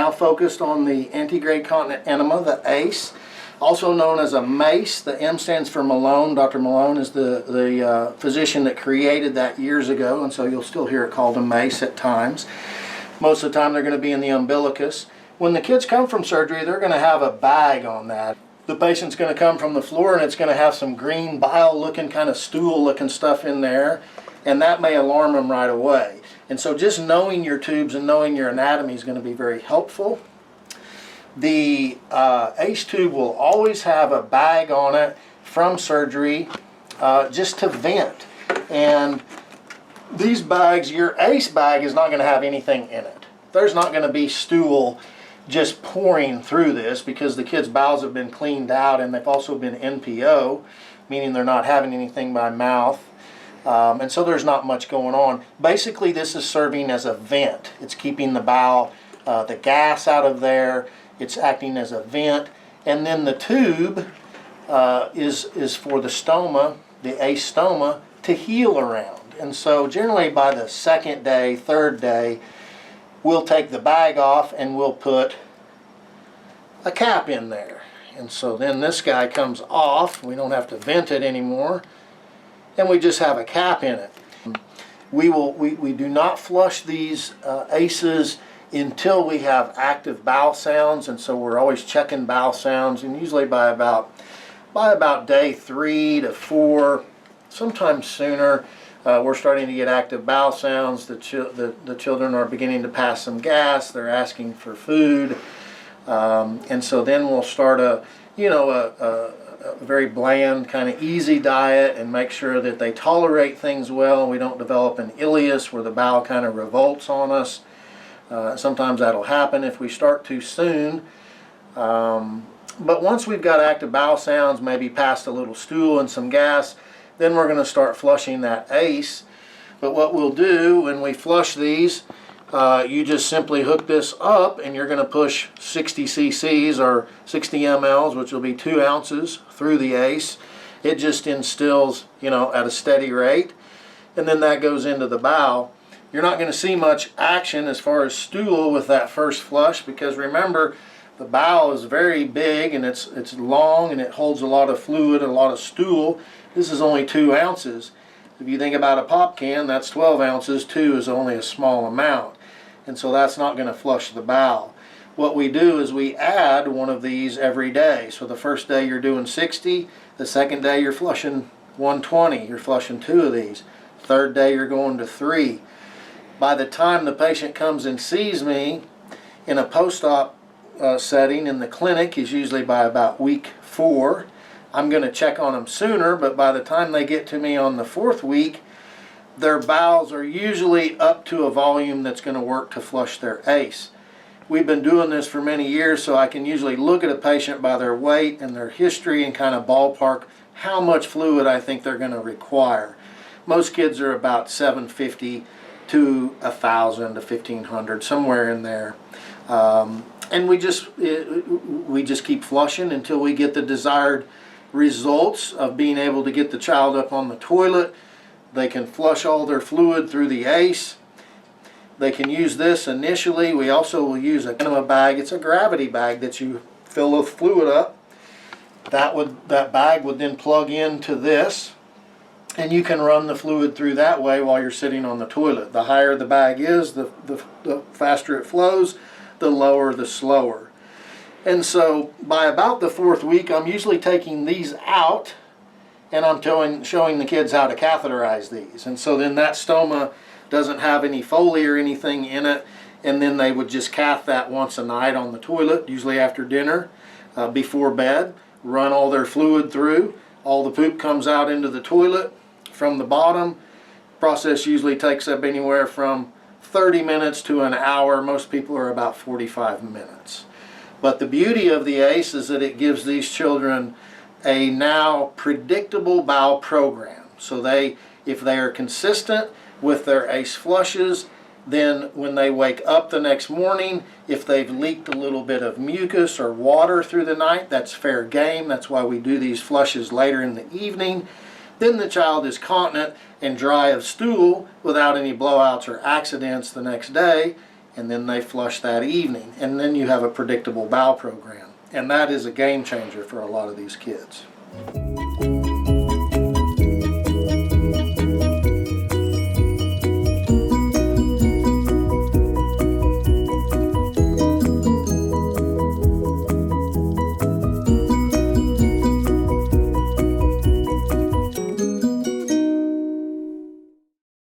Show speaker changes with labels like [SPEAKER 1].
[SPEAKER 1] now focused on the Antegrade Continence Enema, the ACE, also known as a MACE. The M stands for Malone. Dr. Malone is the physician that created that years ago, and so you'll still hear it called a MACE at times. Most of the time they're going to be in the umbilicus. When the kids come from surgery, they're going to have a bag on that. The patient's going to come from the floor and it's going to have some green bile looking, kind of stool looking stuff in there, and that may alarm them right away. And so just knowing your tubes and knowing your anatomy is going to be very helpful. The ACE tube will always have a bag on it from surgery just to vent. And these bags, your ACE bag is not going to have anything in it. There's not going to be stool just pouring through this because the kids' bowels have been cleaned out and they've also been NPO, meaning they're not having anything by mouth. And so there's not much going on. Basically, this is serving as a vent. It's keeping the bowel, the gas out of there. It's acting as a vent. And then the tube is for the stoma, the ACE stoma, to heal around. And so generally by the second day, third day, we'll take the bag off and we'll put a cap in there. And so then this guy comes off. We don't have to vent it anymore. And we just have a cap in it. We do not flush these ACEs until we have active bowel sounds, and so we're always checking bowel sounds, and usually by about day 3 to 4, sometimes sooner, we're starting to get active bowel sounds. The children are beginning to pass some gas. They're asking for food, and so then we'll start a very bland, kind of easy diet and make sure that they tolerate things well and we don't develop an ileus where the bowel kind of revolts on us. Sometimes that'll happen if we start too soon. But once we've got active bowel sounds, maybe past a little stool and some gas, then we're going to start flushing that ACE. But what we'll do when we flush these, you just simply hook this up and you're going to push 60 cc's or 60 mLs, which will be 2 ounces, through the ACE. It just instills, at a steady rate, and then that goes into the bowel. You're not going to see much action as far as stool with that first flush because remember, the bowel is very big and it's long and it holds a lot of fluid and a lot of stool. This is only 2 ounces. If you think about a pop can, that's 12 ounces. 2 is only a small amount. And so that's not going to flush the bowel. What we do is we add one of these every day. So the first day you're doing 60. The second day you're flushing 120. You're flushing 2 of these. Third day you're going to 3. By the time the patient comes and sees me in a post-op setting in the clinic is usually by about week 4. I'm going to check on them sooner, but by the time they get to me on the 4th week, their bowels are usually up to a volume that's going to work to flush their ACE. We've been doing this for many years, so I can usually look at a patient by their weight and their history and kind of ballpark how much fluid I think they're going to require. Most kids are about 750 to 1,000 to 1,500, somewhere in there. And we just keep flushing until we get the desired results of being able to get the child up on the toilet. They can flush all their fluid through the ACE. They can use this initially. We also will use an enema bag. It's a gravity bag that you fill with fluid up. That bag would then plug into this, and you can run the fluid through that way while you're sitting on the toilet. The higher the bag is, the faster it flows, the lower, the slower. And so by about the 4th week, I'm usually taking these out and I'm showing the kids how to catheterize these. And so then that stoma doesn't have any Foley or anything in it, and then they would just cath that once a night on the toilet, usually after dinner, before bed, run all their fluid through. All the poop comes out into the toilet from the bottom. Process usually takes up anywhere from 30 minutes to an hour. Most people are about 45 minutes. But the beauty of the ACE is that it gives these children a now predictable bowel program. So if they are consistent with their ACE flushes, then when they wake up the next morning, if they've leaked a little bit of mucus or water through the night, that's fair game. That's why we do these flushes later in the evening. Then the child is continent and dry of stool without any blowouts or accidents the next day, and then they flush that evening, and then you have a predictable bowel program. And that is a game changer for a lot of these kids.